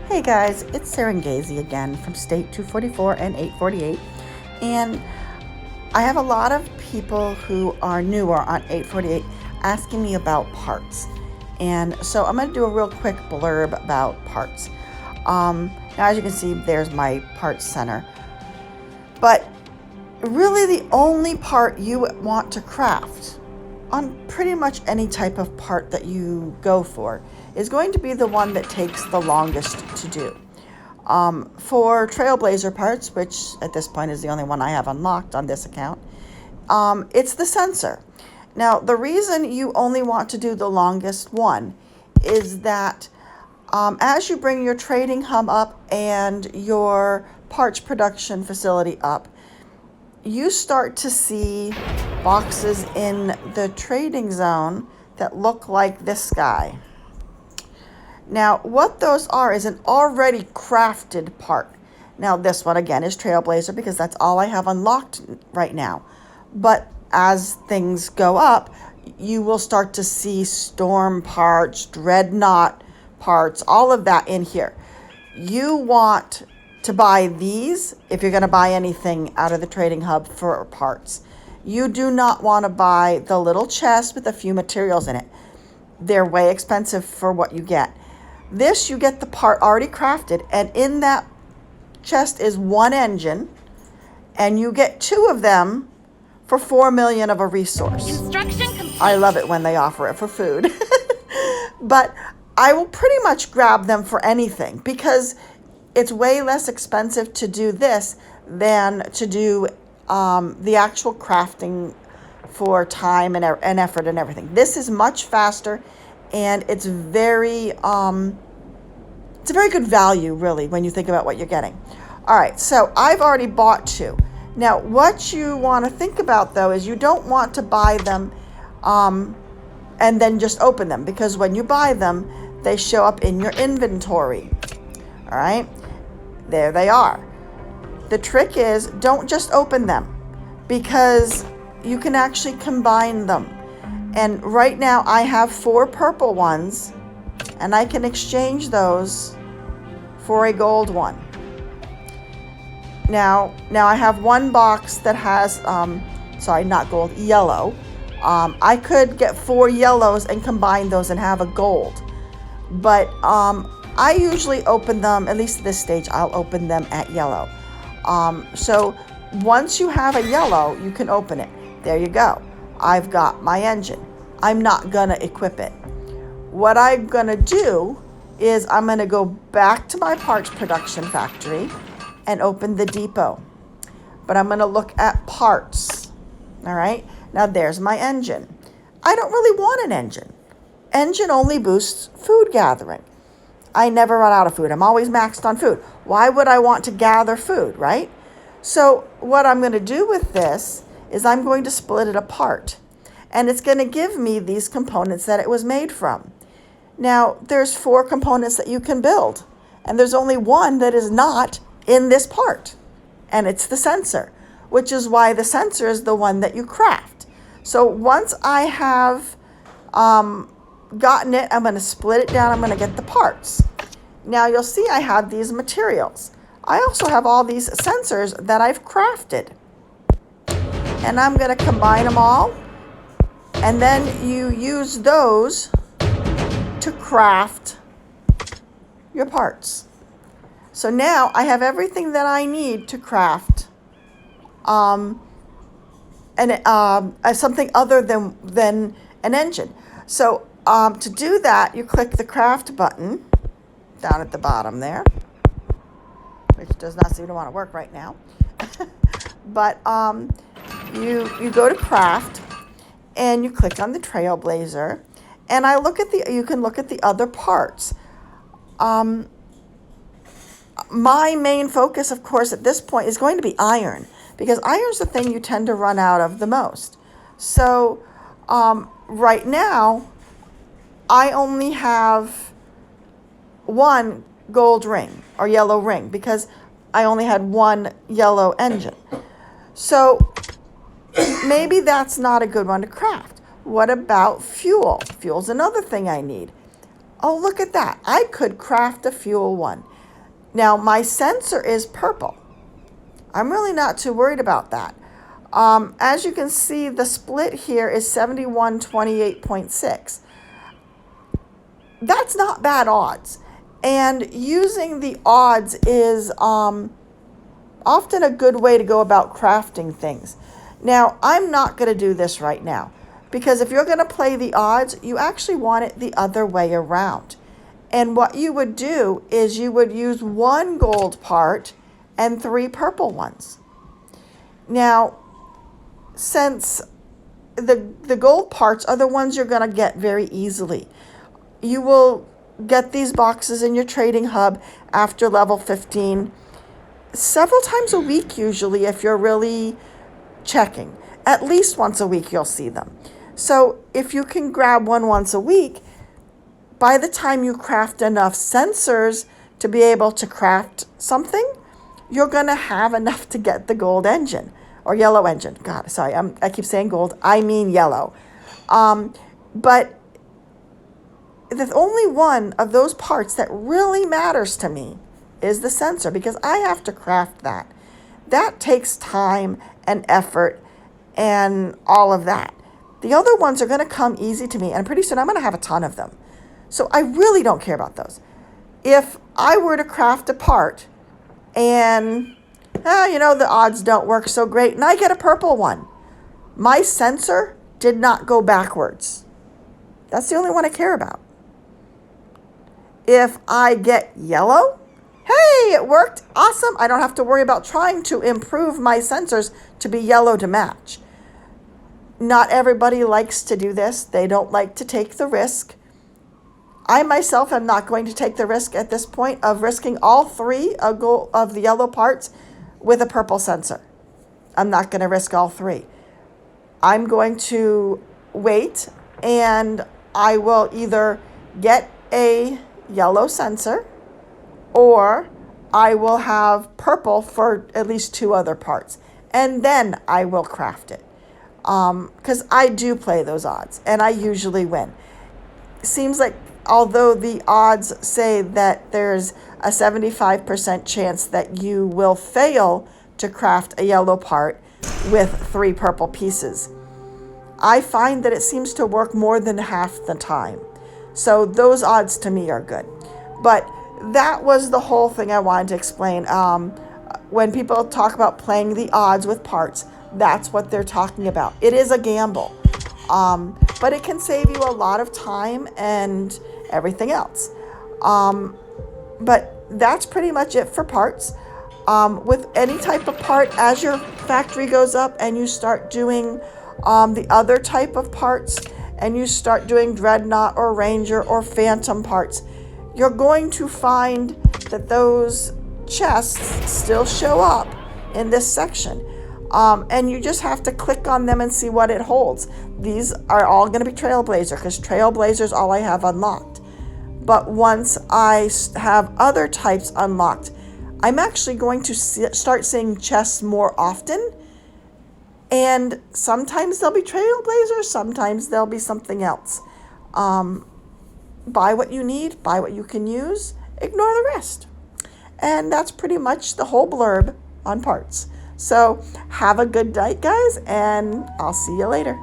Hey guys, it's Serengezi again from State 244 and 848. And I have a lot of people who are newer on 848 asking me about parts. And so I'm going to do a real quick blurb about parts. Now, as you can see, there's my parts center. But really the only part you want to craft on pretty much any type of part that you go for is going to be the one that takes the longest to do. For Trailblazer parts, which at this point is the only one I have unlocked on this account, it's the sensor. Now, the reason you only want to do the longest one is that as you bring your trading hub up and your parts production facility up, you start to see boxes in the trading zone that look like this guy. Now, what those are is an already crafted part. Now, this one again is Trailblazer because that's all I have unlocked right now. But as things go up, you will start to see Storm parts, Dreadnought parts, all of that in here. You want to buy these if you're going to buy anything out of the trading hub for parts. You do not want to buy the little chest with a few materials in it. They're way expensive for what you get. This, you get the part already crafted, and in that chest is one engine, and you get two of them for 4 million of a resource. Instruction complete. I love it when they offer it for food. But I will pretty much grab them for anything because it's way less expensive to do this than to do the actual crafting for time and effort and everything. This is much faster, and it's a very good value, really, when you think about what you're getting. All right, so I've already bought two. Now, what you want to think about, though, is you don't want to buy them and then just open them, because when you buy them, they show up in your inventory. All right, there they are. The trick is, don't just open them, because you can actually combine them. And right now I have 4 purple ones, and I can exchange those for a gold one. Now I have one box that has, not gold, yellow. I could get 4 yellows and combine those and have a gold. But I usually open them, at least at this stage, I'll open them at yellow. So once you have a yellow, you can open it. There you go. I've got my engine. I'm not going to equip it. What I'm going to do is I'm going to go back to my parts production factory and open the depot. But I'm going to look at parts. All right. Now there's my engine. I don't really want an engine. Engine only boosts food gathering. I never run out of food. I'm always maxed on food. Why would I want to gather food, right? So what I'm going to do with this is I'm going to split it apart. And it's going to give me these components that it was made from. Now, there's 4 components that you can build. And there's only one that is not in this part. And it's the sensor, which is why the sensor is the one that you craft. So once I have gotten it, I'm going to split it down. I'm going to get the parts. Now you'll see I have these materials. I also have all these sensors that I've crafted. And I'm going to combine them all. And then you use those to craft your parts. So now I have everything that I need to craft something other than an engine. So to do that, you click the craft button down at the bottom there, which does not seem to want to work right now. But you go to craft and you click on the Trailblazer, and you can look at the other parts. My main focus, of course, at this point is going to be iron, because iron's the thing you tend to run out of the most. So right now, I only have 1 gold ring or yellow ring because I only had 1 yellow engine. So maybe that's not a good one to craft. What about fuel? Fuel's another thing I need. Oh, look at that. I could craft a fuel one. Now my sensor is purple. I'm really not too worried about that. As you can see, the split here is 71-28.6. That's not bad odds. And using the odds is often a good way to go about crafting things. Now, I'm not going to do this right now, because if you're going to play the odds, you actually want it the other way around. And what you would do is you would use 1 gold part and 3 purple ones. Now, since the gold parts are the ones you're going to get very easily, you will get these boxes in your trading hub after level 15 several times a week, usually, if you're really checking. At least once a week you'll see them. So if you can grab one once a week, by the time you craft enough sensors to be able to craft something, you're going to have enough to get the gold engine or yellow engine. God, sorry, I keep saying gold. I mean yellow. But the only one of those parts that really matters to me is the sensor, because I have to craft that. That takes time and effort and all of that. The other ones are going to come easy to me, and pretty soon I'm going to have a ton of them. So I really don't care about those. If I were to craft a part and, the odds don't work so great, and I get a purple one, my sensor did not go backwards. That's the only one I care about. If I get yellow, hey, it worked. Awesome. I don't have to worry about trying to improve my sensors to be yellow to match. Not everybody likes to do this. They don't like to take the risk. I myself am not going to take the risk at this point of risking all 3 of the yellow parts with a purple sensor. I'm not going to risk all 3. I'm going to wait, and I will either get a yellow sensor, or I will have purple for at least 2 other parts, and then I will craft it, because I do play those odds and I usually win. Seems like although the odds say that there's a 75% chance that you will fail to craft a yellow part with 3 purple pieces, I find that it seems to work more than half the time. So those odds to me are good. But that was the whole thing I wanted to explain. When people talk about playing the odds with parts, that's what they're talking about. It is a gamble, but it can save you a lot of time and everything else. But that's pretty much it for parts. With any type of part, as your factory goes up and you start doing the other type of parts, and you start doing Dreadnought or Ranger or Phantom parts, you're going to find that those chests still show up in this section. And you just have to click on them and see what it holds. These are all going to be Trailblazer, because Trailblazer is all I have unlocked. But once I have other types unlocked, I'm actually going to start seeing chests more often. And sometimes they'll be Trailblazers, sometimes they'll be something else. Buy what you need, buy what you can use, ignore the rest. And that's pretty much the whole blurb on parts. So have a good night, guys, and I'll see you later.